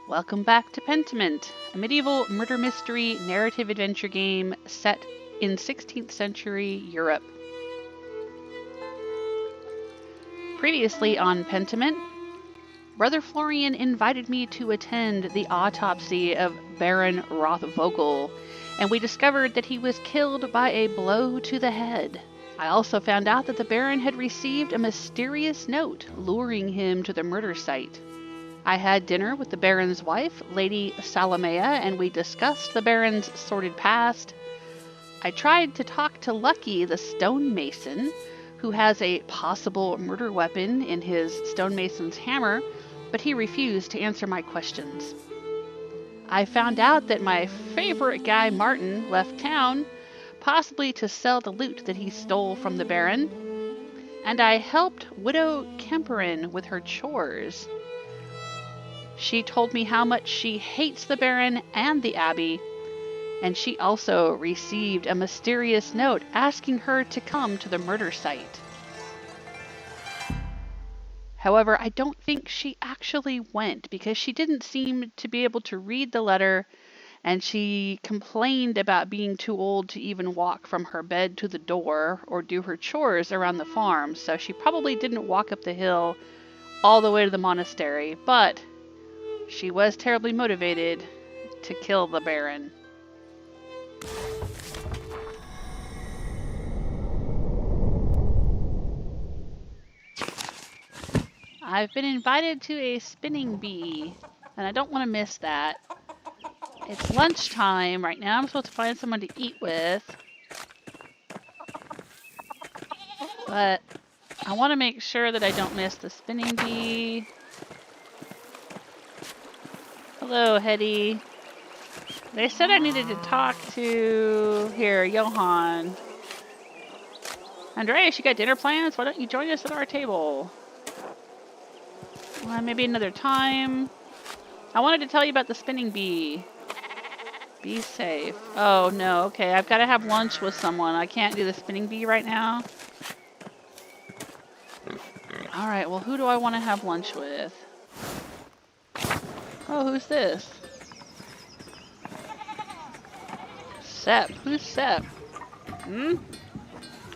Welcome back to Pentiment, a medieval murder mystery narrative adventure game set in 16th century Europe. Previously on Pentiment, Brother Florian invited me to attend the autopsy of Baron Rothvogel, and we discovered that he was killed by a blow to the head. I also found out that the Baron had received a mysterious note luring him to the murder site. I had dinner with the Baron's wife, Lady Salamea, and we discussed the Baron's sordid past. I tried to talk to Lucky, the stonemason, who has a possible murder weapon in his stonemason's hammer, but he refused to answer my questions. I found out that my favorite guy, Martin, left town, possibly to sell the loot that he stole from the Baron, and I helped Widow Kemperin with her chores. She told me how much she hates the Baron and the Abbey, and she also received a mysterious note asking her to come to the murder site. However, I don't think she actually went because she didn't seem to be able to read the letter, and she complained about being too old to even walk from her bed to the door or do her chores around the farm, so she probably didn't walk up the hill all the way to the monastery, but she was terribly motivated to kill the Baron. I've been invited to a spinning bee, and I don't want to miss that. It's lunchtime right now. I'm supposed to find someone to eat with, but I want to make sure that I don't miss the spinning bee. Hello, Hetty. They said I needed to talk to... Here, Johan. Andreas, you got dinner plans? Why don't you join us at our table? Well, maybe another time. I wanted to tell you about the spinning bee. Be safe. Oh, no. Okay, I've got to have lunch with someone. I can't do the spinning bee right now. Alright, well, who do I want to have lunch with? Oh, who's this? Sepp. Who's Sepp?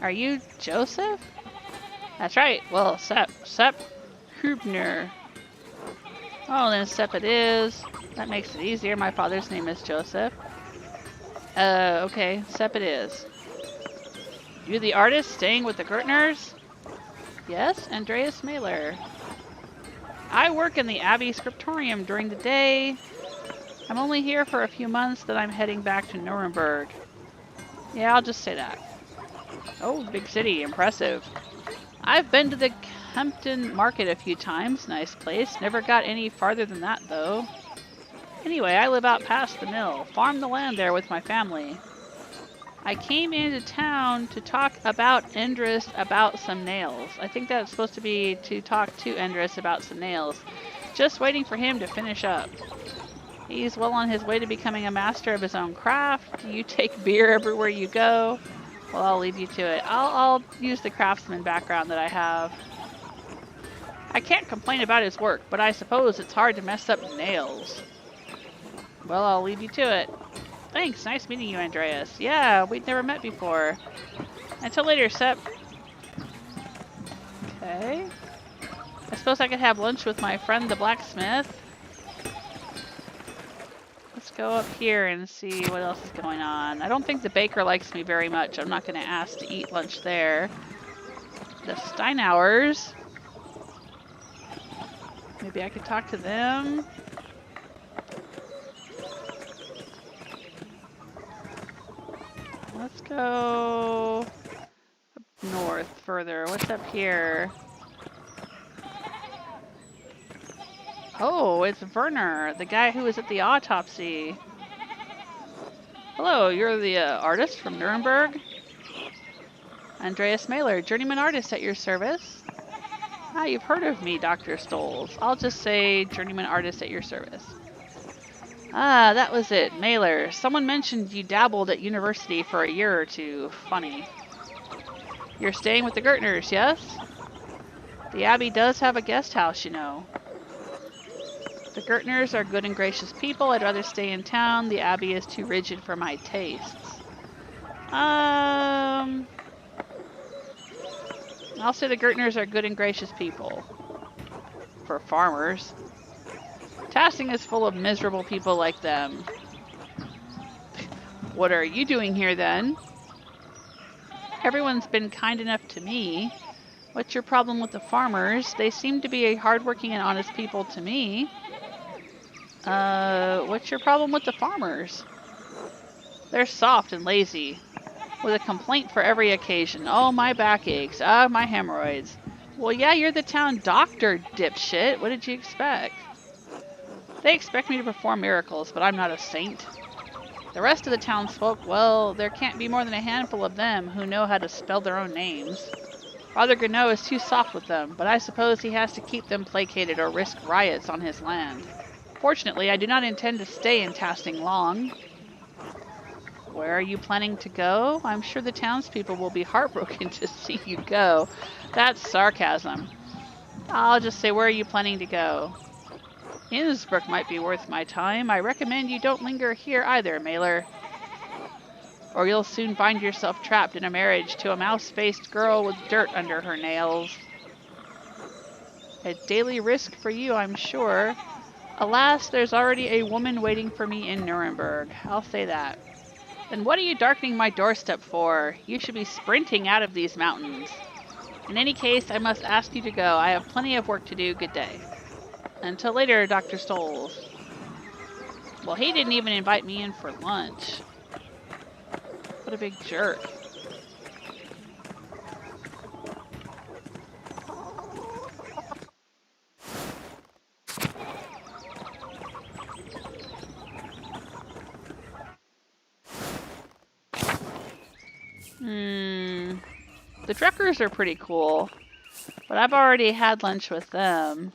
Are you Joseph? That's right. Well, Sepp Hübner. Oh, then Sepp it is. That makes it easier. My father's name is Joseph. Okay. Sepp it is. You the artist staying with the Gertners? Yes, Andreas Mahler. I work in the Abbey scriptorium during the day. I'm only here for a few months, then I'm heading back to Nuremberg. Yeah, I'll just say that. Oh, big city. Impressive. I've been to the Kempton Market a few times. Nice place. Never got any farther than that, though. Anyway, I live out past the mill. Farm the land there with my family. I came into town to talk about Endris about some nails. I think that's supposed to be to talk to Endris about some nails. Just waiting for him to finish up. He's well on his way to becoming a master of his own craft. You take beer everywhere you go. Well, I'll leave you to it. I'll use the Craftsman background that I have. I can't complain about his work, but I suppose it's hard to mess up nails. Well, I'll leave you to it. Thanks, nice meeting you, Andreas. Yeah, we'd never met before. Until later, Sepp. Okay. I suppose I could have lunch with my friend the blacksmith. Let's go up here and see what else is going on. I don't think the baker likes me very much. I'm not going to ask to eat lunch there. The Steinauers. Maybe I could talk to them. Let's go up north further. What's up here? Oh, it's Werner, the guy who was at the autopsy. Hello, you're the artist from Nuremberg? Andreas Mahler, journeyman artist at your service. Ah, you've heard of me, Dr. Stolz. I'll just say journeyman artist at your service. Ah, that was it. Mahler. Someone mentioned you dabbled at university for a year or two. Funny. You're staying with the Gertners, yes? The Abbey does have a guest house, you know. The Gertners are good and gracious people. I'd rather stay in town. The Abbey is too rigid for my tastes. I'll say the Gertners are good and gracious people. For farmers. Tassing is full of miserable people like them. What are you doing here then? Everyone's been kind enough to me. What's your problem with the farmers? They seem to be hardworking and honest people to me. What's your problem with the farmers? They're soft and lazy, with a complaint for every occasion. Oh, my back aches. My hemorrhoids. Well, yeah, you're the town doctor, dipshit. What did you expect? They expect me to perform miracles, but I'm not a saint. The rest of the townsfolk, well, there can't be more than a handful of them who know how to spell their own names. Father Gano is too soft with them, but I suppose he has to keep them placated or risk riots on his land. Fortunately, I do not intend to stay in Tasting long. Where are you planning to go? I'm sure the townspeople will be heartbroken to see you go. That's sarcasm. I'll just say, where are you planning to go? Innsbruck might be worth my time. I recommend you don't linger here either, Mailer. Or you'll soon find yourself trapped in a marriage to a mouse-faced girl with dirt under her nails. A daily risk for you, I'm sure. Alas, there's already a woman waiting for me in Nuremberg. I'll say that. Then what are you darkening my doorstep for? You should be sprinting out of these mountains. In any case, I must ask you to go. I have plenty of work to do. Good day. Until later, Dr. Stoles. Well, he didn't even invite me in for lunch. What a big jerk. The Druckers are pretty cool, but I've already had lunch with them.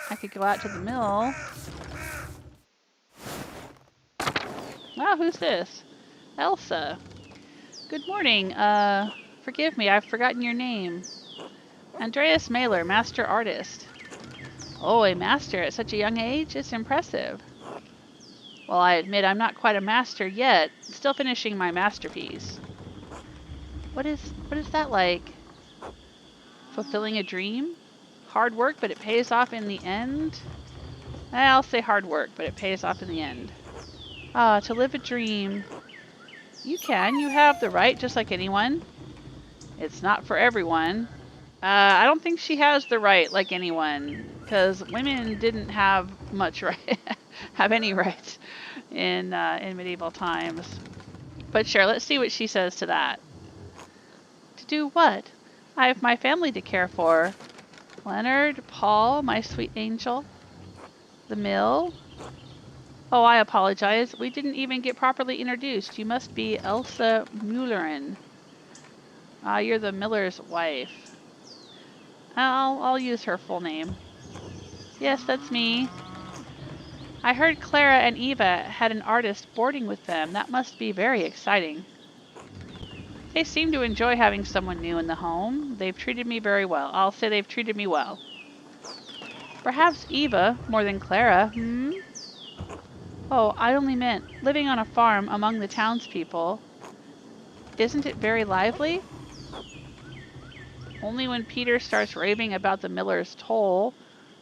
I could go out to the mill. Oh, who's this? Elsa. Good morning. Forgive me, I've forgotten your name. Andreas Mailer, master artist. Oh, a master at such a young age? It's impressive. Well, I admit I'm not quite a master yet. Still finishing my masterpiece. What is that like? Fulfilling a dream? Hard work, but it pays off in the end? I'll say hard work, but it pays off in the end. Ah, to live a dream. You can. You have the right, just like anyone. It's not for everyone. I don't think she has the right, like anyone, because women didn't have much right, have any rights in medieval times. But sure, let's see what she says to that. To do what? I have my family to care for. Leonard, Paul, my sweet angel. The mill. Oh, I apologize. We didn't even get properly introduced. You must be Elsa Müllerin. You're the miller's wife. I'll use her full name. Yes, that's me. I heard Clara and Eva had an artist boarding with them. That must be very exciting. They seem to enjoy having someone new in the home. They've treated me very well. I'll say they've treated me well. Perhaps Eva more than Clara, Oh, I only meant living on a farm among the townspeople. Isn't it very lively? Only when Peter starts raving about the miller's toll.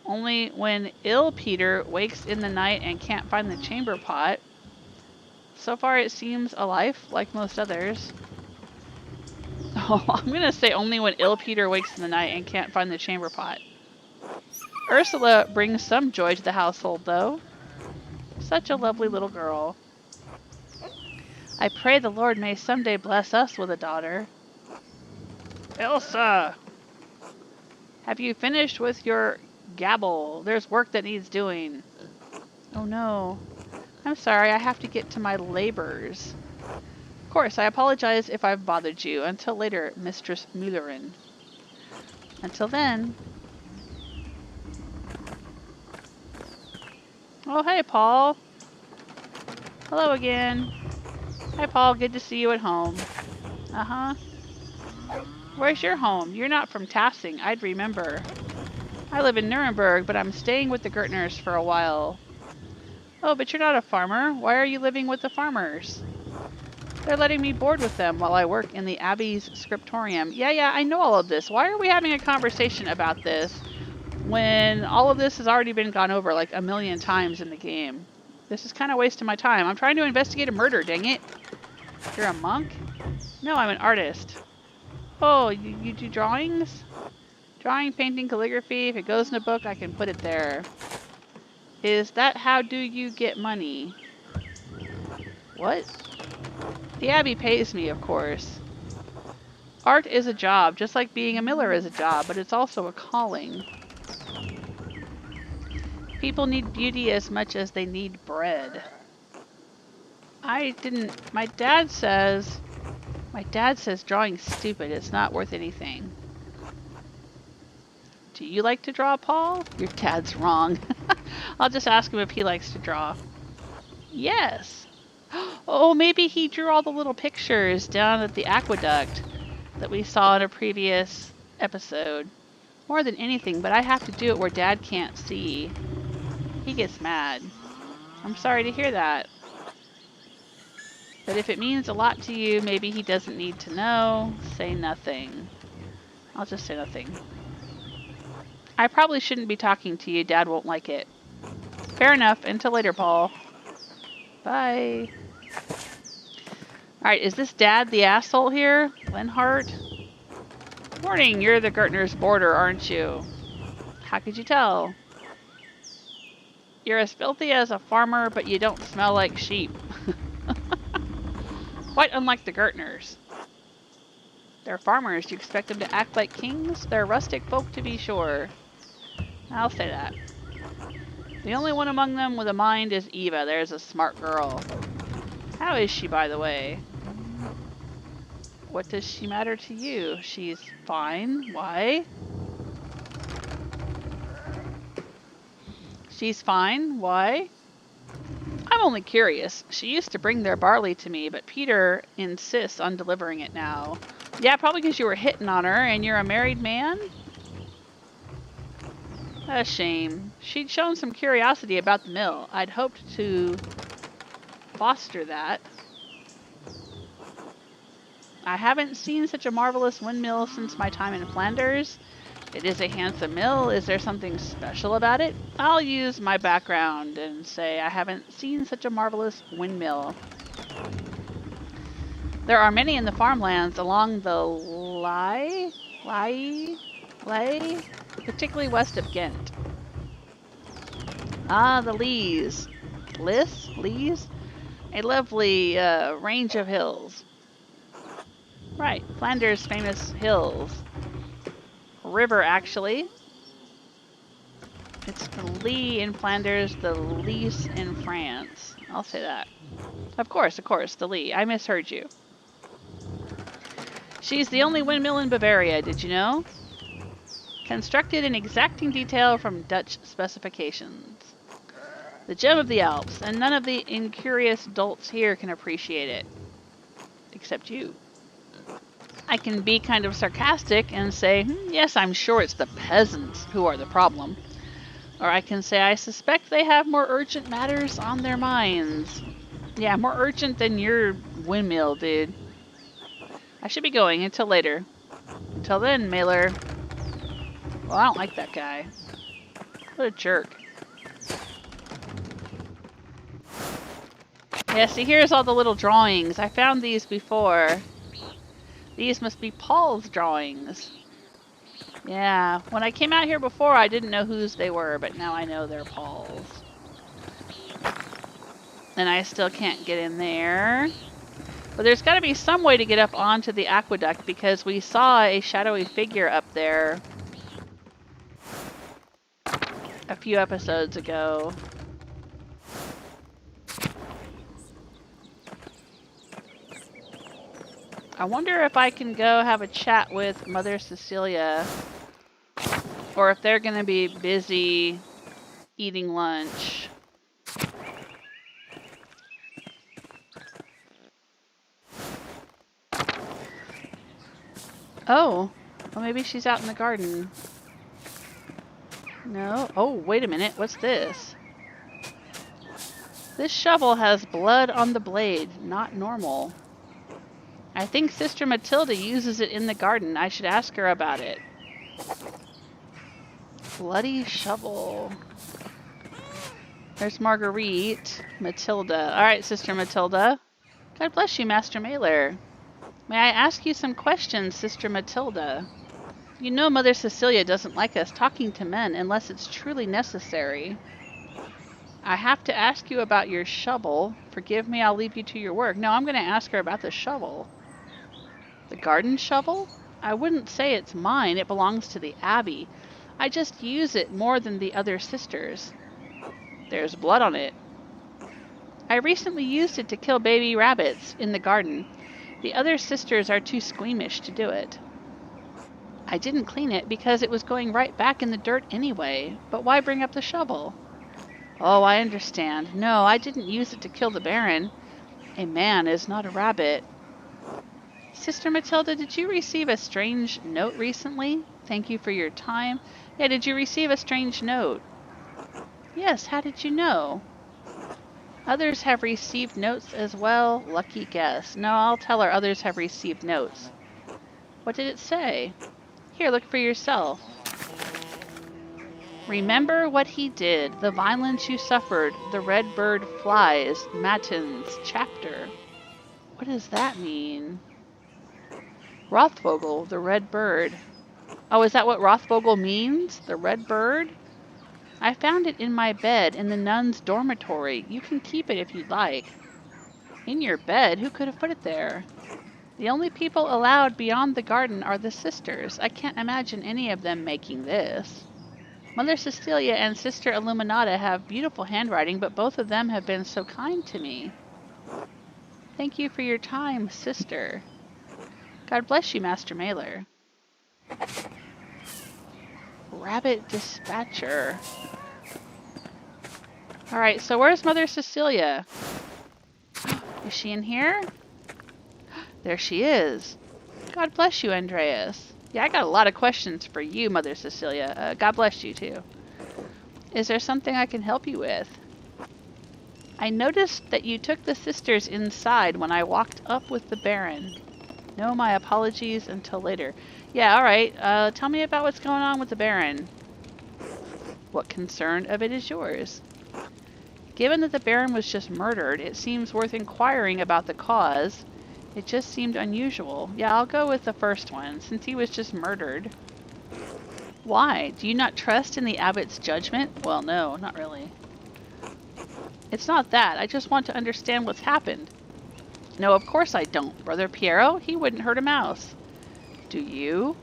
Only when ill Peter wakes in the night and can't find the chamber pot. So far it seems a life like most others. Oh, I'm gonna say only when ill Peter wakes in the night and can't find the chamber pot. Ursula brings some joy to the household, though. Such a lovely little girl. I pray the Lord may someday bless us with a daughter. Elsa! Have you finished with your gabble? There's work that needs doing. Oh no. I'm sorry, I have to get to my labors. Of course, I apologize if I've bothered you. Until later, Mistress Müllerin. Until then. Oh, hey, Paul. Hello again. Hi, Paul. Good to see you at home. Uh-huh. Where's your home? You're not from Tassing. I'd remember. I live in Nuremberg, but I'm staying with the Gertners for a while. Oh, but you're not a farmer. Why are you living with the farmers? They're letting me board with them while I work in the Abbey's scriptorium. Yeah, I know all of this. Why are we having a conversation about this when all of this has already been gone over like a million times in the game? This is kind of wasting my time. I'm trying to investigate a murder, dang it. You're a monk? No, I'm an artist. Oh, you do drawings? Drawing, painting, calligraphy. If it goes in a book, I can put it there. Is that how do you get money? What? The Abbey pays me, of course. Art is a job, just like being a miller is a job, but it's also a calling. People need beauty as much as they need bread. My dad says drawing's stupid. It's not worth anything. Do you like to draw, Paul? Your dad's wrong. I'll just ask him if he likes to draw. Yes. Oh, maybe he drew all the little pictures down at the aqueduct that we saw in a previous episode. More than anything, but I have to do it where Dad can't see. He gets mad. I'm sorry to hear that. But if it means a lot to you, maybe he doesn't need to know. Say nothing. I'll just say nothing. I probably shouldn't be talking to you. Dad won't like it. Fair enough. Until later, Paul. Bye. Alright, is this Dad the asshole here? Lenhart? Morning, you're the Gertner's boarder, aren't you? How could you tell? You're as filthy as a farmer, but you don't smell like sheep. Quite unlike the Gertners. They're farmers. Do you expect them to act like kings? They're rustic folk, to be sure. I'll say that. The only one among them with a mind is Eva. There's a smart girl. How is she, by the way? What does she matter to you? She's fine. Why? She's fine. Why? I'm only curious. She used to bring their barley to me, but Peter insists on delivering it now. Yeah, probably because you were hitting on her and you're a married man? A shame. She'd shown some curiosity about the mill. I'd hoped to foster that. I haven't seen such a marvelous windmill since my time in Flanders. It is a handsome mill. Is there something special about it? I'll use my background and say I haven't seen such a marvelous windmill. There are many in the farmlands along the Ley, particularly west of Ghent. Ah, the Lees. Lees? A lovely range of hills. Right, Flanders' famous hills. River, actually. It's the Lys in Flanders, the Lys in France. I'll say that. Of course, the Lys. I misheard you. She's the only windmill in Bavaria, did you know? Constructed in exacting detail from Dutch specifications. The gem of the Alps, and none of the incurious dolts here can appreciate it. Except you. I can be kind of sarcastic and say, yes, I'm sure it's the peasants who are the problem. Or I can say, I suspect they have more urgent matters on their minds. Yeah, more urgent than your windmill, dude. I should be going until later. Until then, Mailer. Well, I don't like that guy. What a jerk. Yeah, see, here's all the little drawings. I found these before. These must be Paul's drawings. Yeah, when I came out here before, I didn't know whose they were, but now I know they're Paul's. And I still can't get in there. But there's got to be some way to get up onto the aqueduct, because we saw a shadowy figure up there a few episodes ago. I wonder if I can go have a chat with Mother Cecilia, or if they're going to be busy eating lunch. Oh, well, maybe she's out in the garden. No. Oh, wait a minute. What's this? This shovel has blood on the blade. Not normal. I think Sister Matilda uses it in the garden. I should ask her about it. Bloody shovel. There's Marguerite. Matilda. Alright, Sister Matilda. God bless you, Master Mailer. May I ask you some questions, Sister Matilda? You know Mother Cecilia doesn't like us talking to men unless it's truly necessary. I have to ask you about your shovel. Forgive me, I'll leave you to your work. No, I'm going to ask her about the shovel. The garden shovel? I wouldn't say it's mine. It belongs to the Abbey. I just use it more than the other sisters. There's blood on it. I recently used it to kill baby rabbits in the garden. The other sisters are too squeamish to do it. I didn't clean it because it was going right back in the dirt anyway. But why bring up the shovel? Oh, I understand. No, I didn't use it to kill the Baron. A man is not a rabbit. Sister Matilda, did you receive a strange note recently? Thank you for your time. Yeah, did you receive a strange note? Yes, how did you know? Others have received notes as well. Lucky guess. No, I'll tell her others have received notes. What did it say? Here, look for yourself. Remember what he did, the violence you suffered, the red bird flies, Matins, chapter. What does that mean? Rothvogel, the red bird. Oh, is that what Rothvogel means? The red bird? I found it in my bed in the nuns' dormitory. You can keep it if you'd like. In your bed? Who could have put it there? The only people allowed beyond the garden are the sisters. I can't imagine any of them making this. Mother Cecilia and Sister Illuminata have beautiful handwriting, but both of them have been so kind to me. Thank you for your time, sister. God bless you, Master Mailer. Rabbit Dispatcher. Alright, so where's Mother Cecilia? Is she in here? There she is. God bless you, Andreas. Yeah, I got a lot of questions for you, Mother Cecilia. God bless you, too. Is there something I can help you with? I noticed that you took the sisters inside when I walked up with the Baron. No, my apologies until later. Yeah, alright. Tell me about what's going on with the Baron. What concern of it is yours? Given that the Baron was just murdered, it seems worth inquiring about the cause. It just seemed unusual. Yeah, I'll go with the first one, since he was just murdered. Why? Do you not trust in the abbot's judgment? Well, no, not really. It's not that. I just want to understand what's happened. No, of course I don't. Brother Piero? He wouldn't hurt a mouse. Do you?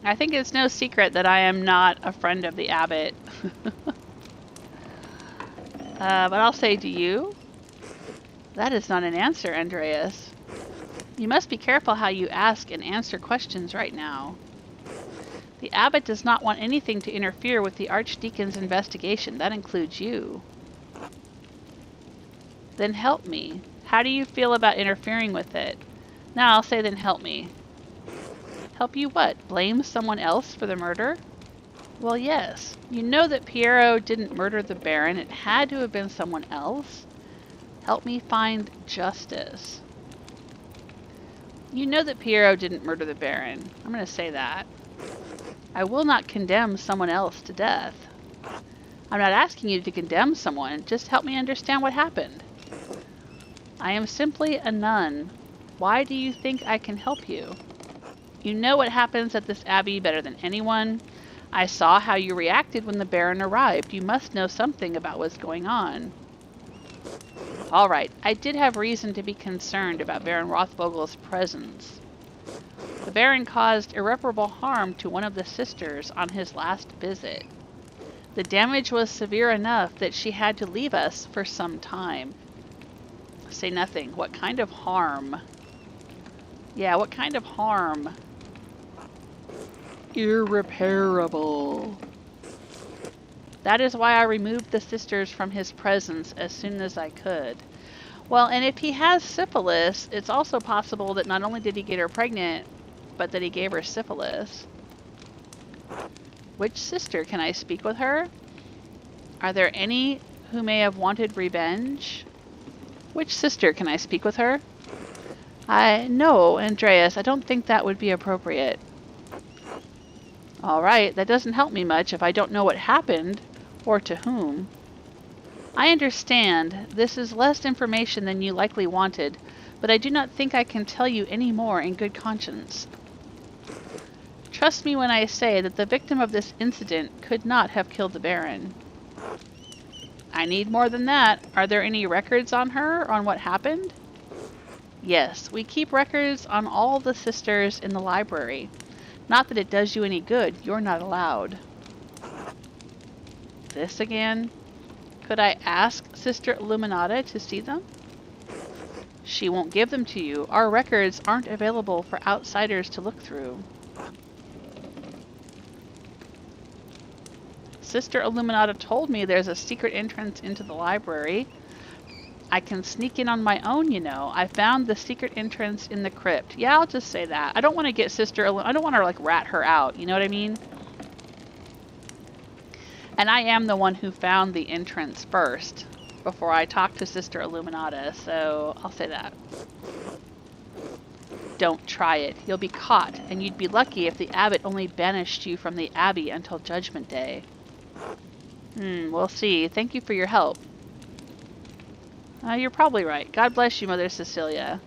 I think it's no secret that I am not a friend of the abbot. But I'll say, do you? That is not an answer, Andreas. You must be careful how you ask and answer questions right now. The abbot does not want anything to interfere with the archdeacon's investigation. That includes you. Then help me. How do you feel about interfering with it? Now I'll say then help me. Help you what? Blame someone else for the murder? Well, yes. You know that Piero didn't murder the Baron. It had to have been someone else. Help me find justice. You know that Piero didn't murder the Baron. I'm going to say that. I will not condemn someone else to death. I'm not asking you to condemn someone. Just help me understand what happened. I am simply a nun. Why do you think I can help you? You know what happens at this abbey better than anyone. I saw how you reacted when the Baron arrived. You must know something about what's going on. All right, I did have reason to be concerned about Baron Rothvogel's presence. The Baron caused irreparable harm to one of the sisters on his last visit. The damage was severe enough that she had to leave us for some time. Say nothing. What kind of harm? Yeah, what kind of harm? Irreparable. That is why I removed the sisters from his presence as soon as I could. Well, and if he has syphilis, it's also possible that not only did he get her pregnant, but that he gave her syphilis. Which sister? Can I speak with her? Are there any who may have wanted revenge? Which sister? Can I speak with her? No, Andreas, I don't think that would be appropriate. All right, that doesn't help me much if I don't know what happened, or to whom. I understand. This is less information than you likely wanted, but I do not think I can tell you any more in good conscience. Trust me when I say that the victim of this incident could not have killed the Baron. I need more than that. Are there any records on her, on what happened? Yes, we keep records on all the sisters in the library. Not that it does you any good, you're not allowed. This again? Could I ask Sister Illuminata to see them? She won't give them to you. Our records aren't available for outsiders to look through. Sister Illuminata told me there's a secret entrance into the library. I can sneak in on my own, you know. I found the secret entrance in the crypt. Yeah, I'll just say that. I don't want to get I don't want to, like, rat her out. You know what I mean? And I am the one who found the entrance first before I talked to Sister Illuminata, so I'll say that. Don't try it. You'll be caught, and you'd be lucky if the abbot only banished you from the abbey until Judgment Day. We'll see. Thank you for your help. You're probably right. God bless you, Mother Cecilia.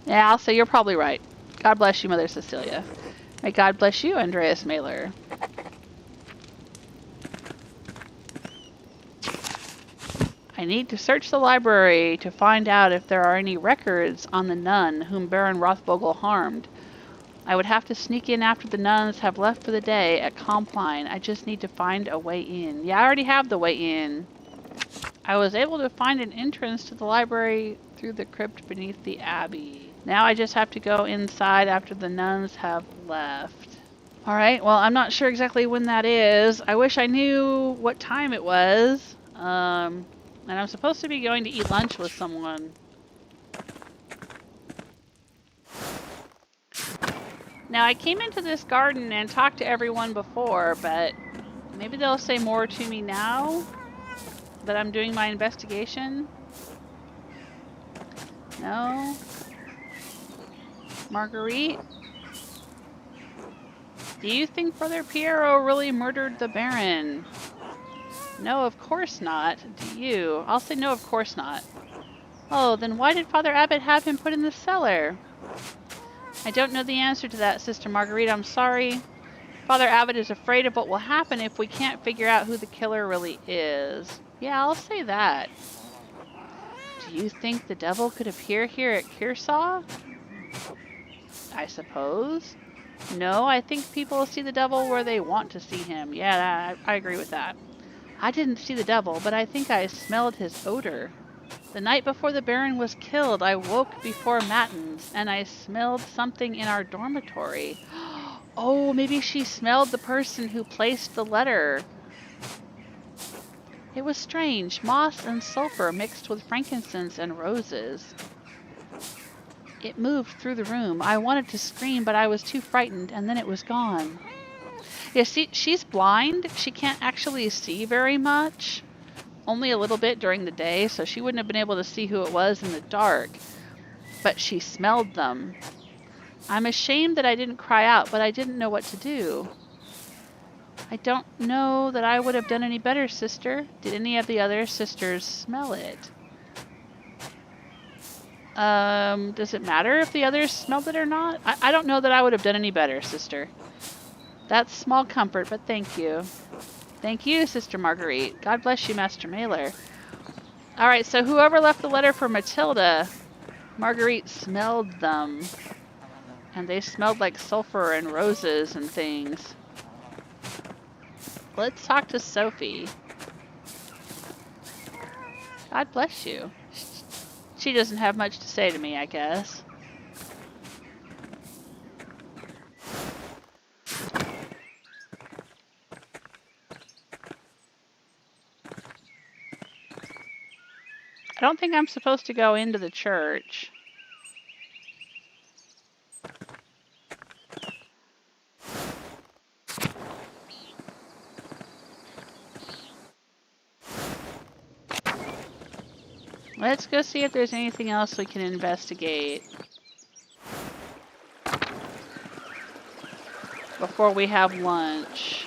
Yeah, I'll say you're probably right. God bless you, Mother Cecilia. May God bless you, Andreas Mailer. I need to search the library to find out if there are any records on the nun whom Baron Rothvogel harmed. I would have to sneak in after the nuns have left for the day at Compline. I just need to find a way in. Yeah, I already have the way in. I was able to find an entrance to the library through the crypt beneath the abbey. Now I just have to go inside after the nuns have left. Alright, well, I'm not sure exactly when that is. I wish I knew what time it was. And I'm supposed to be going to eat lunch with someone. Now, I came into this garden and talked to everyone before, but maybe they'll say more to me now that I'm doing my investigation. No? Marguerite? Do you think Brother Piero really murdered the Baron? No, of course not. Do you? I'll say no, of course not. Oh, then why did Father Abbot have him put in the cellar? I don't know the answer to that, Sister Marguerite. I'm sorry. Father Abbot is afraid of what will happen if we can't figure out who the killer really is. Yeah, I'll say that. Do you think the devil could appear here at Kearsarge? I suppose. No, I think people see the devil where they want to see him. Yeah, I agree with that. I didn't see the devil, but I think I smelled his odor. The night before the Baron was killed, I woke before matins, and I smelled something in our dormitory. Oh, maybe she smelled the person who placed the letter. It was strange. Moss and sulfur mixed with frankincense and roses. It moved through the room. I wanted to scream, but I was too frightened, and then it was gone. Yeah, see, she's blind. She can't actually see very much. Only a little bit during the day, so she wouldn't have been able to see who it was in the dark. But she smelled them. I'm ashamed that I didn't cry out, but I didn't know what to do. I don't know that I would have done any better, sister. Did any of the other sisters smell it? Does it matter if the others smelled it or not? I don't know that I would have done any better, sister. That's small comfort, but thank you. Thank you, Sister Marguerite. God bless you, Master Mailer. Alright, so whoever left the letter for Matilda, Marguerite smelled them. And they smelled like sulfur and roses and things. Let's talk to Sophie. God bless you. She doesn't have much to say to me, I guess. I don't think I'm supposed to go into the church. Let's go see if there's anything else we can investigate before we have lunch.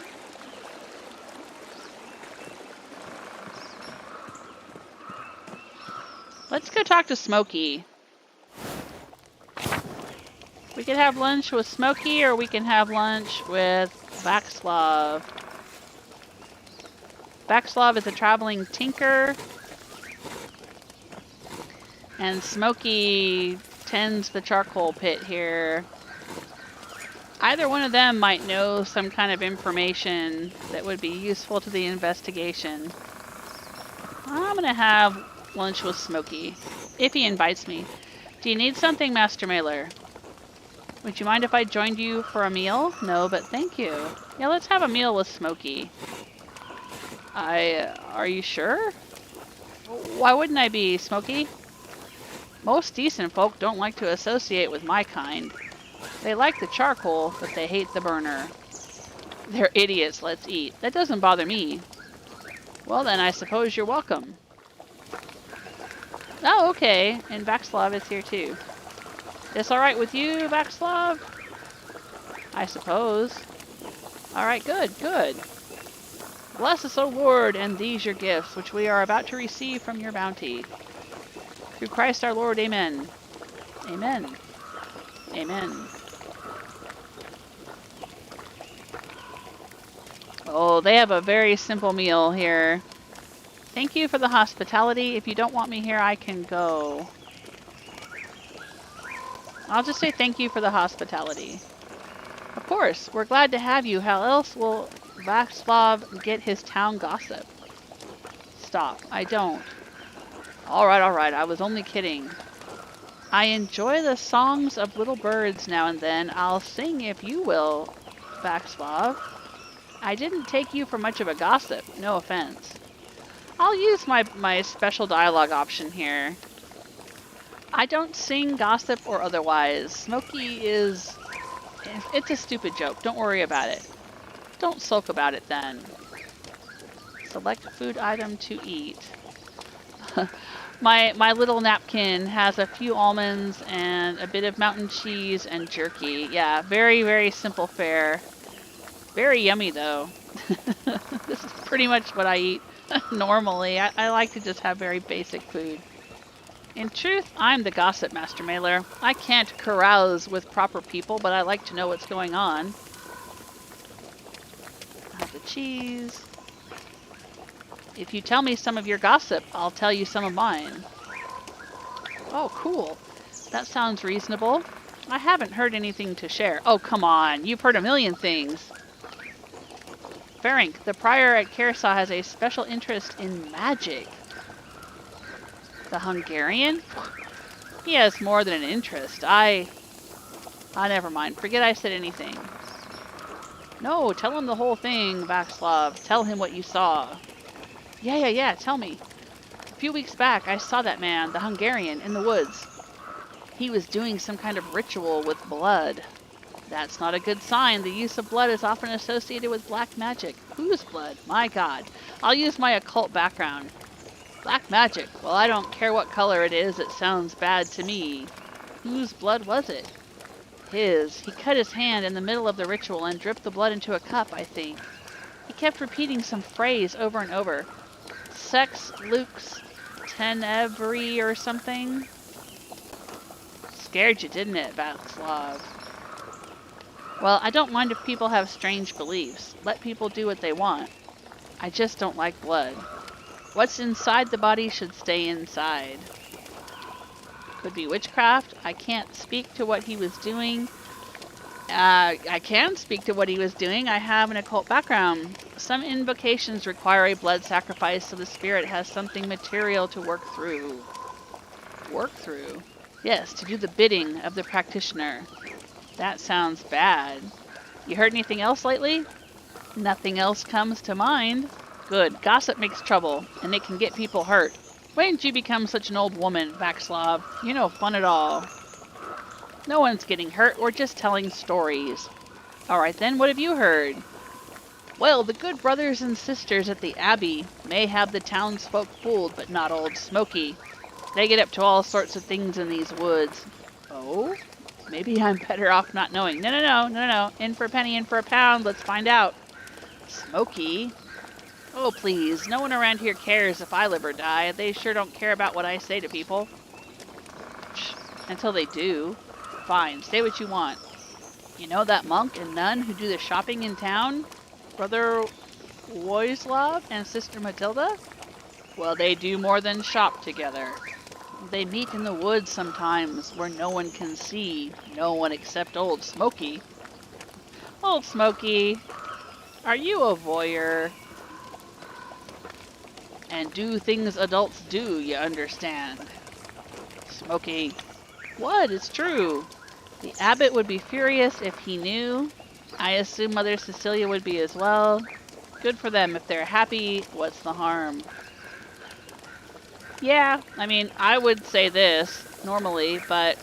Let's go talk to Smokey. We could have lunch with Smokey, or we can have lunch with Vaxlov. Vaxlov is a traveling tinker, and Smokey tends the charcoal pit here. Either one of them might know some kind of information that would be useful to the investigation. I'm gonna have lunch with Smokey, if he invites me. Do you need something, Master Mailer? Would you mind if I joined you for a meal? No, but thank you. Yeah, let's have a meal with Smokey. Are you sure? Why wouldn't I be, Smokey? Most decent folk don't like to associate with my kind. They like the charcoal, but they hate the burner. They're idiots, let's eat. That doesn't bother me. Well then, I suppose you're welcome. Oh, okay. And Vaxlov is here too. This alright with you, Vaxlov? I suppose. Alright, good, good. Bless us, O Lord, and these your gifts, which we are about to receive from your bounty. Through Christ our Lord, amen. Amen. Amen. Oh, they have a very simple meal here. Thank you for the hospitality. If you don't want me here, I can go. I'll just say thank you for the hospitality. Of course, we're glad to have you. How else will Vaxlov get his town gossip? Stop. I don't. Alright, I was only kidding. I enjoy the songs of little birds now and then. I'll sing if you will, Vaxlov. I didn't take you for much of a gossip. No offense. I'll use my special dialogue option here. I don't sing gossip or otherwise. Smokey is... It's a stupid joke. Don't worry about it. Don't sulk about it then. Select food item to eat. My little napkin has a few almonds and a bit of mountain cheese and jerky. Yeah, very, very simple fare. Very yummy though. This is pretty much what I eat normally. I like to just have very basic food. In truth, I'm the gossip, Master Mailer. I can't carouse with proper people, but I like to know what's going on. Have the cheese. If you tell me some of your gossip, I'll tell you some of mine. Oh, cool. That sounds reasonable. I haven't heard anything to share. Oh, come on. You've heard a million things. Ferenc, the prior at Kershaw, has a special interest in magic. The Hungarian? He has more than an interest. Never mind. Forget I said anything. No, tell him the whole thing, Vaxlov. Tell him what you saw. Yeah, tell me. A few weeks back, I saw that man, the Hungarian, in the woods. He was doing some kind of ritual with blood. That's not a good sign. The use of blood is often associated with black magic. Whose blood? My God. I'll use my occult background. Black magic. Well, I don't care what color it is. It sounds bad to me. Whose blood was it? His. He cut his hand in the middle of the ritual and dripped the blood into a cup, I think. He kept repeating some phrase over and over. Sex Lux Tenebri or something? Scared you, didn't it, Vaxlov? Well, I don't mind if people have strange beliefs. Let people do what they want. I just don't like blood. What's inside the body should stay inside. Could be witchcraft. I can't speak to what he was doing. I can speak to what he was doing. I have an occult background. Some invocations require a blood sacrifice so the spirit has something material to work through. Work through? Yes, to do the bidding of the practitioner. That sounds bad. You heard anything else lately? Nothing else comes to mind. Good. Gossip makes trouble, and it can get people hurt. When did you become such an old woman, Vaxlov? You're no fun at all. No one's getting hurt. We're just telling stories. Alright then, what have you heard? Well, the good brothers and sisters at the Abbey may have the townsfolk fooled, but not old Smokey. They get up to all sorts of things in these woods. Oh? Maybe I'm better off not knowing. No. In for a penny, in for a pound. Let's find out. Smokey? Oh, please. No one around here cares if I live or die. They sure don't care about what I say to people. Until they do. Fine, say what you want. You know that monk and nun who do the shopping in town? Brother Woislav and Sister Matilda? Well, they do more than shop together. They meet in the woods sometimes where no one can see. No one except Old Smoky. Old Smoky, are you a voyeur? And do things adults do, you understand? Smoky. What? It's true. The abbot would be furious if he knew. I assume Mother Cecilia would be as well. Good for them. If they're happy, what's the harm? Yeah, I mean, I would say this normally, but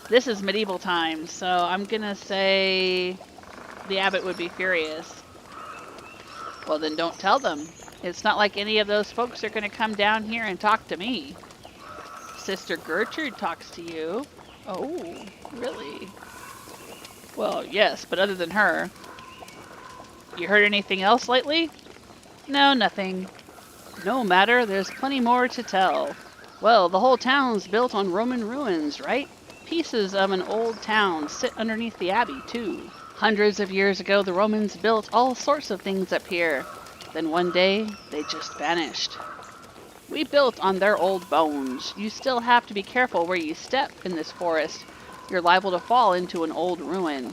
this is medieval times, so I'm gonna say the abbot would be furious. Well, then don't tell them. It's not like any of those folks are gonna come down here and talk to me. Sister Gertrude talks to you. Oh, really? Well, yes, but other than her. You heard anything else lately? No, nothing. No matter, there's plenty more to tell. Well, the whole town's built on Roman ruins, right? Pieces of an old town sit underneath the abbey, too. Hundreds of years ago, the Romans built all sorts of things up here. Then one day, they just vanished. We built on their old bones. You still have to be careful where you step in this forest. You're liable to fall into an old ruin.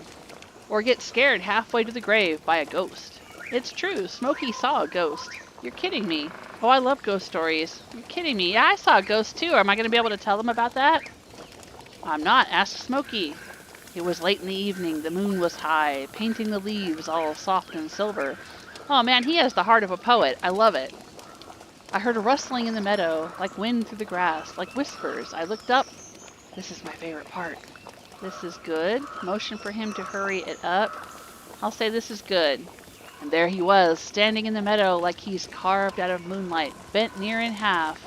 Or get scared halfway to the grave by a ghost. It's true, Smokey saw a ghost. You're kidding me. Oh, I love ghost stories. You're kidding me. Yeah, I saw a ghost too. Am I going to be able to tell them about that? I'm not. Ask Smokey. It was late in the evening. The moon was high, painting the leaves all soft and silver. Oh man, he has the heart of a poet. I love it. I heard a rustling in the meadow, like wind through the grass, like whispers. I looked up. This is my favorite part. This is good. Motion for him to hurry it up. I'll say this is good. And there he was, standing in the meadow like he's carved out of moonlight, bent near in half.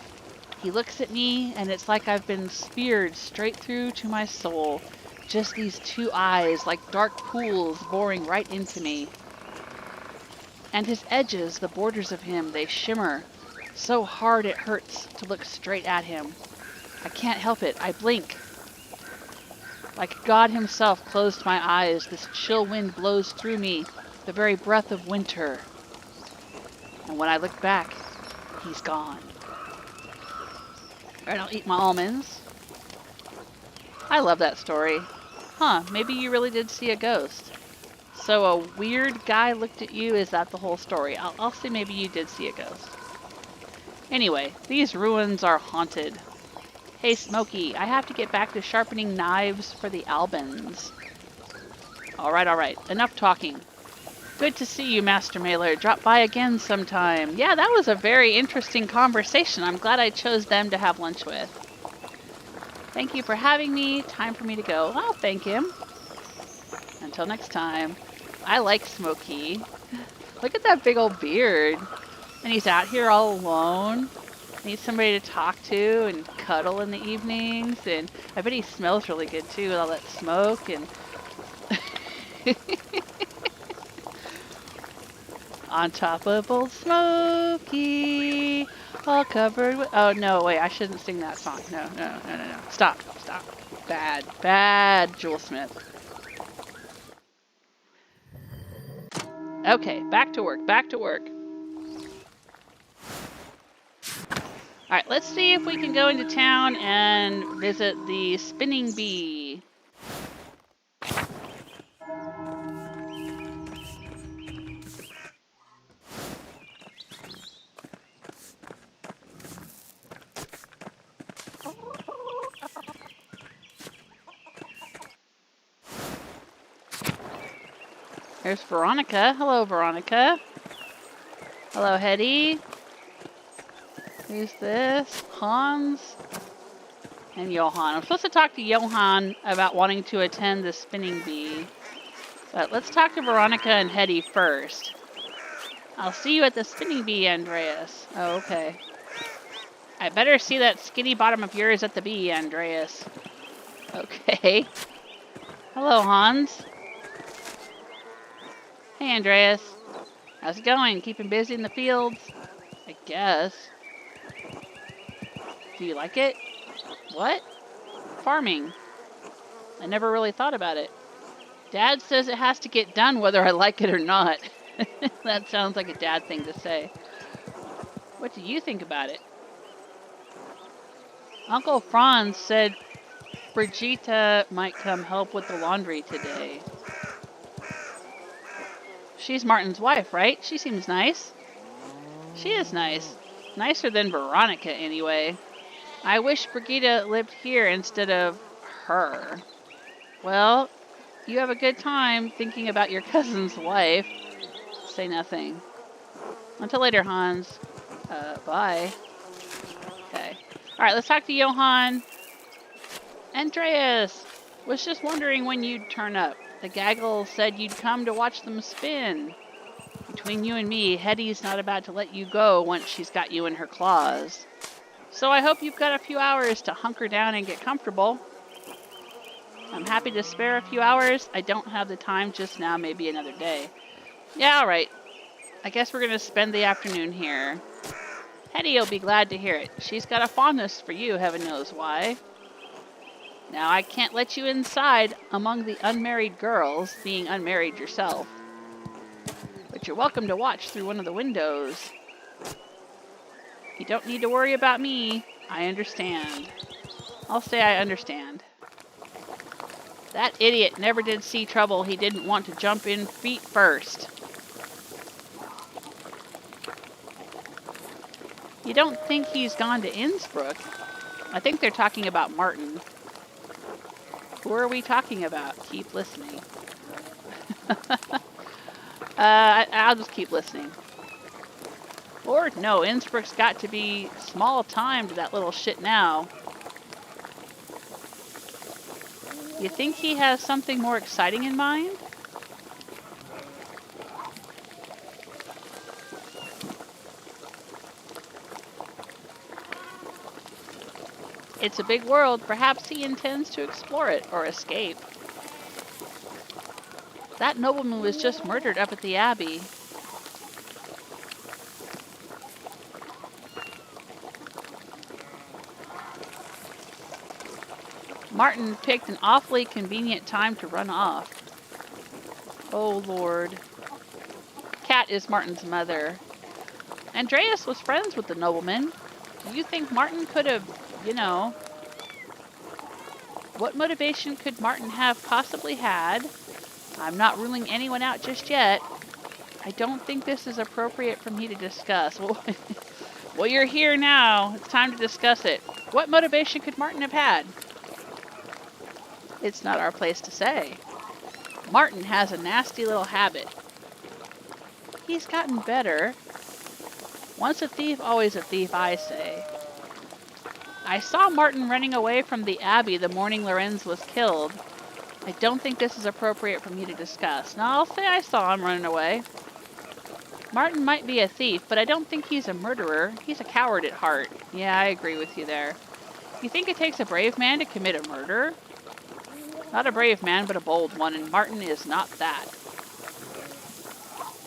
He looks at me, and it's like I've been speared straight through to my soul. Just these two eyes, like dark pools, boring right into me. And his edges, the borders of him, they shimmer. So hard it hurts to look straight at him. I can't help it. I blink. Like God himself closed my eyes, this chill wind blows through me, the very breath of winter. And when I look back, he's gone. Alright, I'll eat my almonds. I love that story. Huh, maybe you really did see a ghost. So a weird guy looked at you, is that the whole story? I'll say maybe you did see a ghost. Anyway, these ruins are haunted. Hey Smokey, I have to get back to sharpening knives for the Albans. Alright, enough talking. Good to see you, Master Mailer. Drop by again sometime. Yeah, that was a very interesting conversation. I'm glad I chose them to have lunch with. Thank you for having me. Time for me to go. I'll thank him. Until next time. I like Smokey. Look at that big old beard. And he's out here all alone. Needs somebody to talk to and cuddle in the evenings. And I bet he smells really good too with all that smoke and... On top of Old Smoky, all covered with... Oh, no, wait, I shouldn't sing that song. No. Stop. Bad, Jewel Smith. Okay, back to work. Alright, let's see if we can go into town and visit the spinning bee. There's Veronica. Hello, Veronica. Hello, Hetty. Who's this? Hans and Johan. I'm supposed to talk to Johan about wanting to attend the spinning bee. But let's talk to Veronica and Hetty first. I'll see you at the spinning bee, Andreas. Oh, okay. I better see that skinny bottom of yours at the bee, Andreas. Okay. Hello, Hans. Hey, Andreas. How's it going? Keeping busy in the fields? I guess. Do you like it? What? Farming. I never really thought about it. Dad says it has to get done whether I like it or not. That sounds like a dad thing to say. What do you think about it? Uncle Franz said Brigitte might come help with the laundry today. She's Martin's wife, right? She seems nice. She is nice. Nicer than Veronica, anyway. I wish Brigitte lived here instead of her. Well, you have a good time thinking about your cousin's wife. Say nothing. Until later, Hans. Bye. Okay. Alright, let's talk to Johann. Andreas! Was just wondering when you'd turn up. The gaggle said you'd come to watch them spin. Between you and me, Hetty's not about to let you go once she's got you in her claws. So I hope you've got a few hours to hunker down and get comfortable. I'm happy to spare a few hours. I don't have the time just now, maybe another day. Yeah, alright. I guess we're gonna spend the afternoon here. Hetty'll be glad to hear it. She's got a fondness for you, heaven knows why. Now, I can't let you inside among the unmarried girls, being unmarried yourself. But you're welcome to watch through one of the windows. You don't need to worry about me. I understand. I'll say I understand. That idiot never did see trouble. He didn't want to jump in feet first. You don't think he's gone to Innsbruck? I think they're talking about Martin. Who are we talking about? Keep listening. I'll just keep listening. Lord, no, Innsbruck's got to be small time to that little shit now. You think he has something more exciting in mind? It's a big world. Perhaps he intends to explore it or escape. That nobleman was just murdered up at the Abbey. Martin picked an awfully convenient time to run off. Oh, Lord. Kat is Martin's mother. Andreas was friends with the nobleman. Do you think Martin could have, what motivation could Martin have possibly had? I'm not ruling anyone out just yet. I don't think this is appropriate for me to discuss. Well, you're here now. It's time to discuss it. What motivation could Martin have had? It's not our place to say. Martin has a nasty little habit. He's gotten better. Once a thief, always a thief, I say. I saw Martin running away from the Abbey the morning Lorenz was killed. I don't think this is appropriate for me to discuss. Now, I'll say I saw him running away. Martin might be a thief, but I don't think he's a murderer. He's a coward at heart. Yeah, I agree with you there. You think it takes a brave man to commit a murder? Not a brave man, but a bold one, and Martin is not that.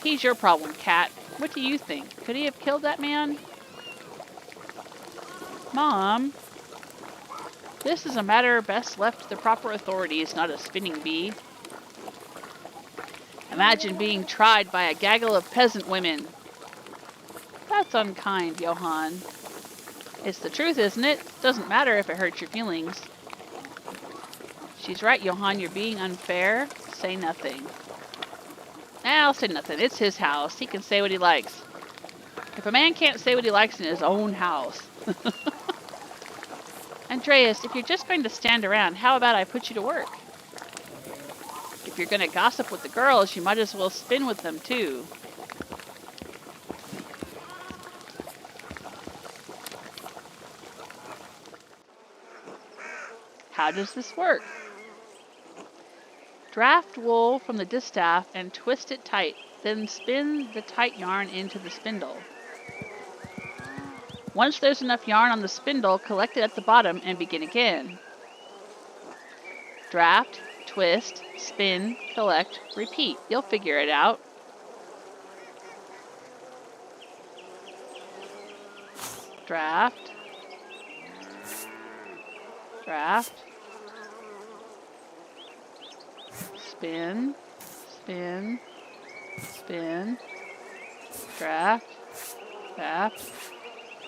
He's your problem, Kat. What do you think? Could he have killed that man? Mom, this is a matter best left to the proper authorities, not a spinning bee. Imagine being tried by a gaggle of peasant women. That's unkind, Johann. It's the truth, isn't it? Doesn't matter if it hurts your feelings. She's right, Johann, you're being unfair. Say nothing. I'll say nothing. It's his house. He can say what he likes. If a man can't say what he likes in his own house. Andreas, if you're just going to stand around, how about I put you to work? If you're going to gossip with the girls, you might as well spin with them, too. How does this work? Draft wool from the distaff and twist it tight, then spin the tight yarn into the spindle. Once there's enough yarn on the spindle, collect it at the bottom and begin again. Draft, twist, spin, collect, repeat. You'll figure it out. Draft. Draft. Spin. Spin. Spin. Draft. Draft.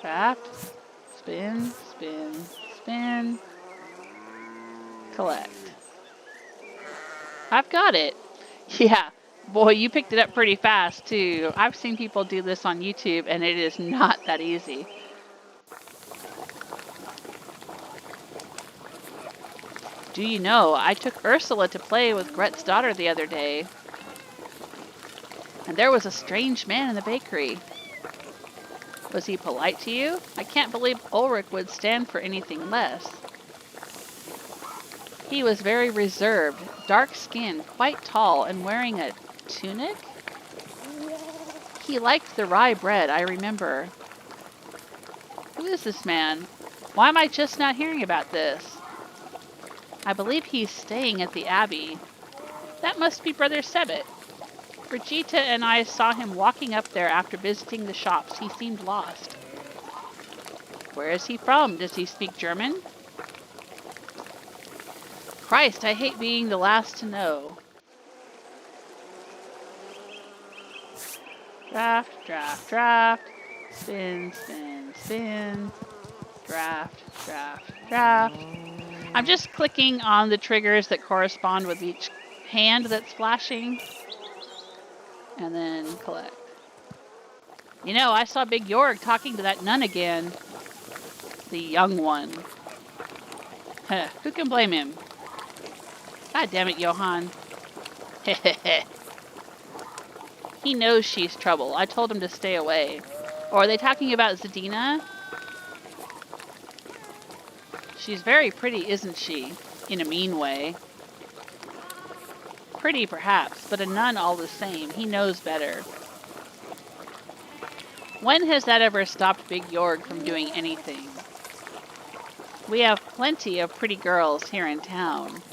Draft. Spin. Spin. Spin. Collect. I've got it. Yeah. Boy, you picked it up pretty fast, too. I've seen people do this on YouTube, and it is not that easy. Do you know, I took Ursula to play with Gret's daughter the other day. And there was a strange man in the bakery. Was he polite to you? I can't believe Ulrich would stand for anything less. He was very reserved, dark-skinned, quite tall, and wearing a tunic? He liked the rye bread, I remember. Who is this man? Why am I just not hearing about this? I believe he's staying at the Abbey. That must be Brother Sebbet. Brigitte and I saw him walking up there after visiting the shops. He seemed lost. Where is he from? Does he speak German? Christ, I hate being the last to know. Draft, draft, draft. Spin, spin, spin. Draft, draft, draft. I'm just clicking on the triggers that correspond with each hand that's flashing. And then collect. You know, I saw Big Jorg talking to that nun again. The young one. Huh, who can blame him? God damn it, Johann. He knows she's trouble. I told him to stay away. Or are they talking about Zadina? She's very pretty, isn't she? In a mean way. Pretty, perhaps, but a nun all the same. He knows better. When has that ever stopped Big Jorg from doing anything? We have plenty of pretty girls here in town.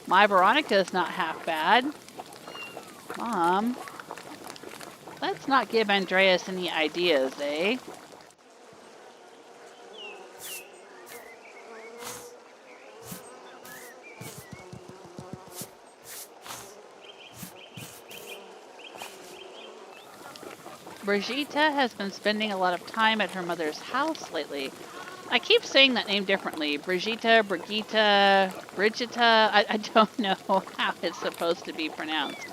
My Veronica's not half bad. Mom, let's not give Andreas any ideas, eh? Brigitte has been spending a lot of time at her mother's house lately. I keep saying that name differently. Brigitte, Brigitte, Brigitta. I don't know how it's supposed to be pronounced.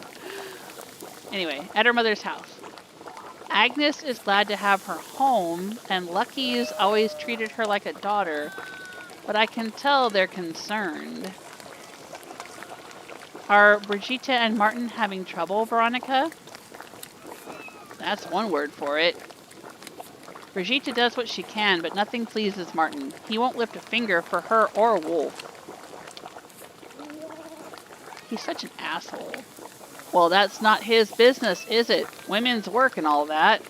Anyway, at her mother's house. Agnes is glad to have her home, and Lucky's always treated her like a daughter, but I can tell they're concerned. Are Brigitte and Martin having trouble, Veronica? That's one word for it. Brigitte does what she can, but nothing pleases Martin. He won't lift a finger for her or Wolf. He's such an asshole. Well, that's not his business, is it? Women's work and all that.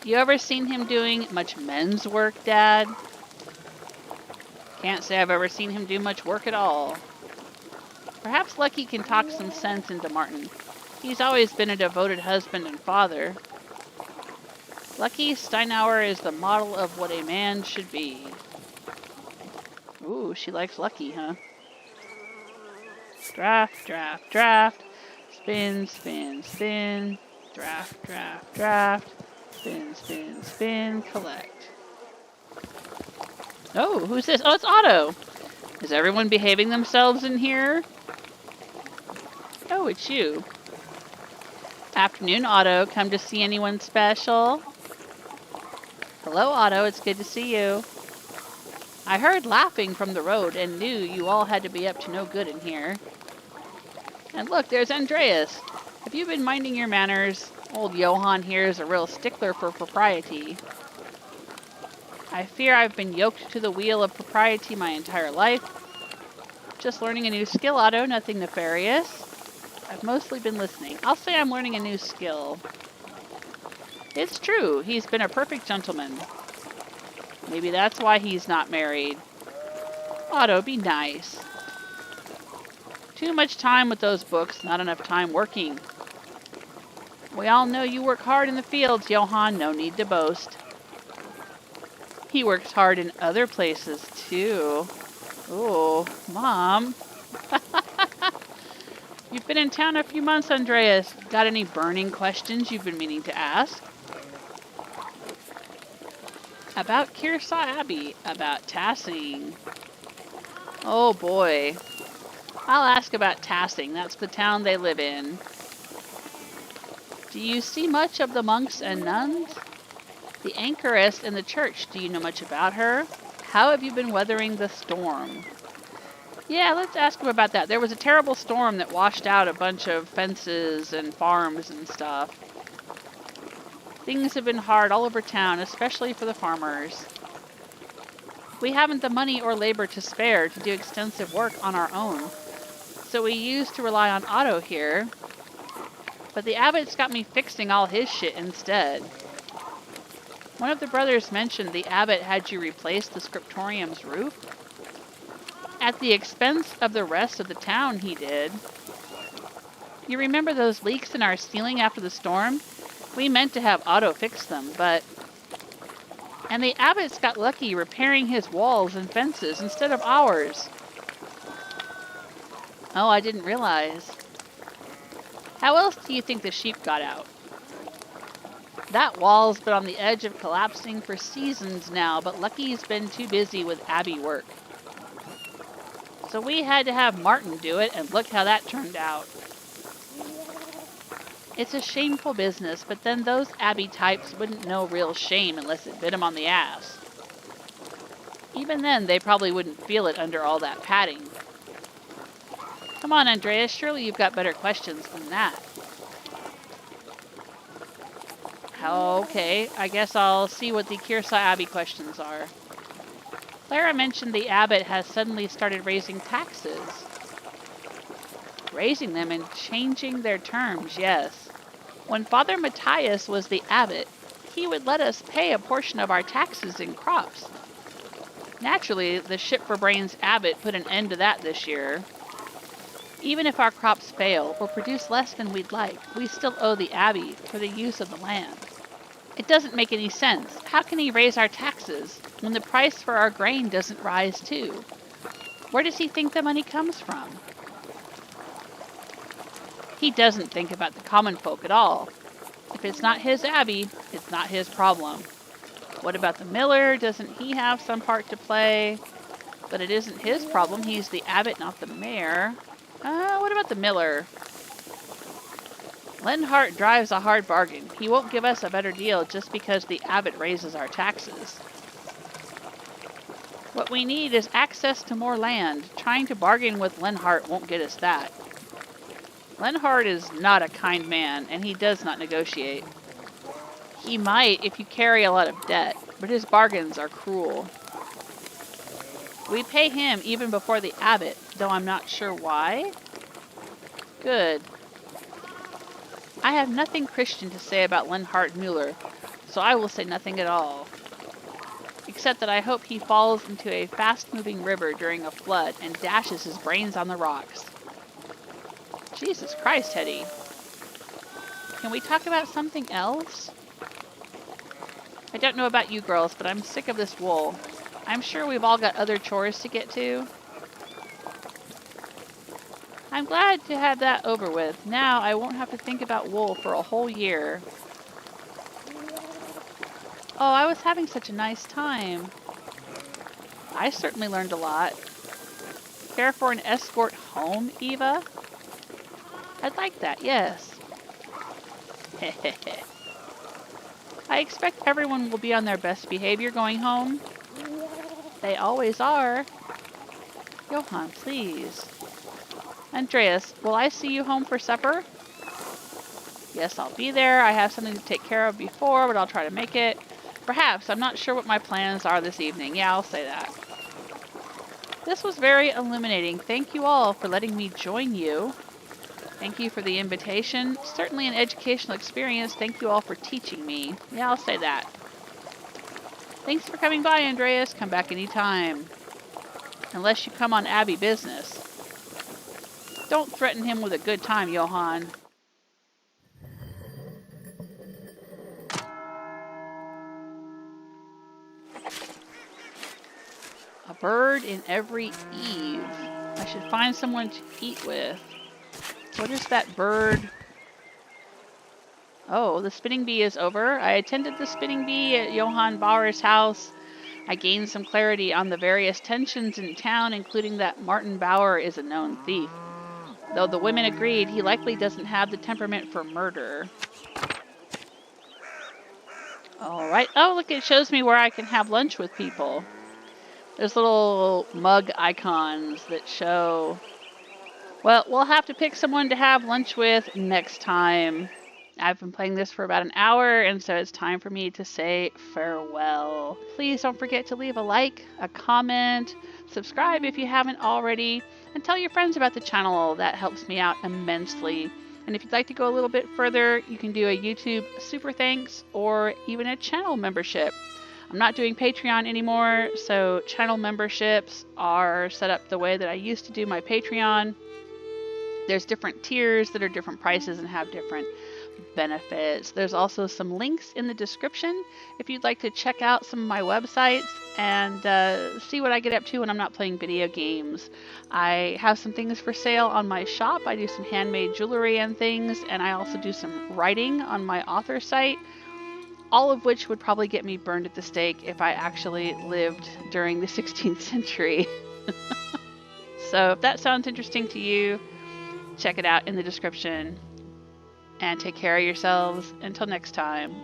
You ever seen him doing much men's work, Dad? Can't say I've ever seen him do much work at all. Perhaps Lucky can talk some sense into Martin. He's always been a devoted husband and father. Lucky Steinauer is the model of what a man should be. Ooh, she likes Lucky, huh? Draft, draft, draft. Spin, spin, spin. Draft, draft, draft. Spin, spin, spin. Collect. Oh, who's this? Oh, it's Otto. Is everyone behaving themselves in here? Oh, it's you. Afternoon, Otto. Come to see anyone special? Hello, Otto. It's good to see you. I heard laughing from the road and knew you all had to be up to no good in here. And look, there's Andreas. Have you been minding your manners? Old Johann here is a real stickler for propriety. I fear I've been yoked to the wheel of propriety my entire life. Just learning a new skill, Otto. Nothing nefarious. I've mostly been listening. I'll say I'm learning a new skill. It's true, he's been a perfect gentleman. Maybe that's why he's not married. Otto, be nice. Too much time with those books, not enough time working. We all know you work hard in the fields, Johann, no need to boast. He works hard in other places, too. Oh, Mom. You've been in town a few months, Andreas. Got any burning questions you've been meaning to ask? About Kearsarge Abbey, about Tassing. Oh boy. I'll ask about Tassing. That's the town they live in. Do you see much of the monks and nuns? The anchoress in the church, do you know much about her? How have you been weathering the storm? Yeah, let's ask him about that. There was a terrible storm that washed out a bunch of fences and farms and stuff. Things have been hard all over town, especially for the farmers. We haven't the money or labor to spare to do extensive work on our own, so we used to rely on Otto here. But the abbot's got me fixing all his shit instead. One of the brothers mentioned the abbot had you replace the scriptorium's roof. At the expense of the rest of the town, he did. You remember those leaks in our ceiling after the storm? We meant to have Otto fix them, but... And the abbot's got lucky repairing his walls and fences instead of ours. Oh, I didn't realize. How else do you think the sheep got out? That wall's been on the edge of collapsing for seasons now, but Lucky's been too busy with Abbey work. So we had to have Martin do it, and look how that turned out. It's a shameful business, but then those Abbey types wouldn't know real shame unless it bit them on the ass. Even then, they probably wouldn't feel it under all that padding. Come on, Andreas, surely you've got better questions than that. Okay, I guess I'll see what the Kearsarge Abbey questions are. Clara mentioned the abbot has suddenly started raising taxes. Raising them and changing their terms, yes. When Father Matthias was the abbot, he would let us pay a portion of our taxes in crops. Naturally, the ship-for-brains abbot put an end to that this year. Even if our crops fail or produce less than we'd like, we still owe the abbey for the use of the land. It doesn't make any sense. How can he raise our taxes when the price for our grain doesn't rise too? Where does he think the money comes from? He doesn't think about the common folk at all. If it's not his abbey, it's not his problem. What about the miller? Doesn't he have some part to play? But it isn't his problem. He's the abbot, not the mayor. What about the miller? Lenhart drives a hard bargain. He won't give us a better deal just because the abbot raises our taxes. What we need is access to more land. Trying to bargain with Lenhart won't get us that. Lenhart is not a kind man, and he does not negotiate. He might if you carry a lot of debt, but his bargains are cruel. We pay him even before the abbot, though I'm not sure why. Good. I have nothing Christian to say about Lenhart Mueller, so I will say nothing at all. Except that I hope he falls into a fast-moving river during a flood and dashes his brains on the rocks. Jesus Christ, Hetty. Can we talk about something else? I don't know about you girls, but I'm sick of this wool. I'm sure we've all got other chores to get to. I'm glad to have that over with. Now I won't have to think about wool for a whole year. Oh, I was having such a nice time. I certainly learned a lot. Care for an escort home, Eva? I'd like that, yes. Hehehe. I expect everyone will be on their best behavior going home. They always are. Johann, please. Andreas, will I see you home for supper? Yes, I'll be there. I have something to take care of before, but I'll try to make it. Perhaps. I'm not sure what my plans are this evening. Yeah, I'll say that. This was very illuminating. Thank you all for letting me join you. Thank you for the invitation. Certainly an educational experience. Thank you all for teaching me. Yeah, I'll say that. Thanks for coming by, Andreas. Come back anytime. Unless you come on Abbey business. Don't threaten him with a good time, Johann. A bird in every eve. I should find someone to eat with. What is that bird? Oh, the spinning bee is over. I attended the spinning bee at Johann Bauer's house. I gained some clarity on the various tensions in town, including that Martin Bauer is a known thief. Though the women agreed he likely doesn't have the temperament for murder. Alright. Oh, look, it shows me where I can have lunch with people. There's little mug icons that show... Well, we'll have to pick someone to have lunch with next time. I've been playing this for about an hour, and so it's time for me to say farewell. Please don't forget to leave a like, a comment, subscribe if you haven't already, and tell your friends about the channel. That helps me out immensely. And if you'd like to go a little bit further, you can do a YouTube super thanks or even a channel membership. I'm not doing Patreon anymore, so channel memberships are set up the way that I used to do my Patreon. There's different tiers that are different prices and have different benefits. There's also some links in the description if you'd like to check out some of my websites and see what I get up to when I'm not playing video games. I have some things for sale on my shop. I do some handmade jewelry and things, and I also do some writing on my author site, all of which would probably get me burned at the stake if I actually lived during the 16th century. So if that sounds interesting to you, check it out in the description. And take care of yourselves. Until next time.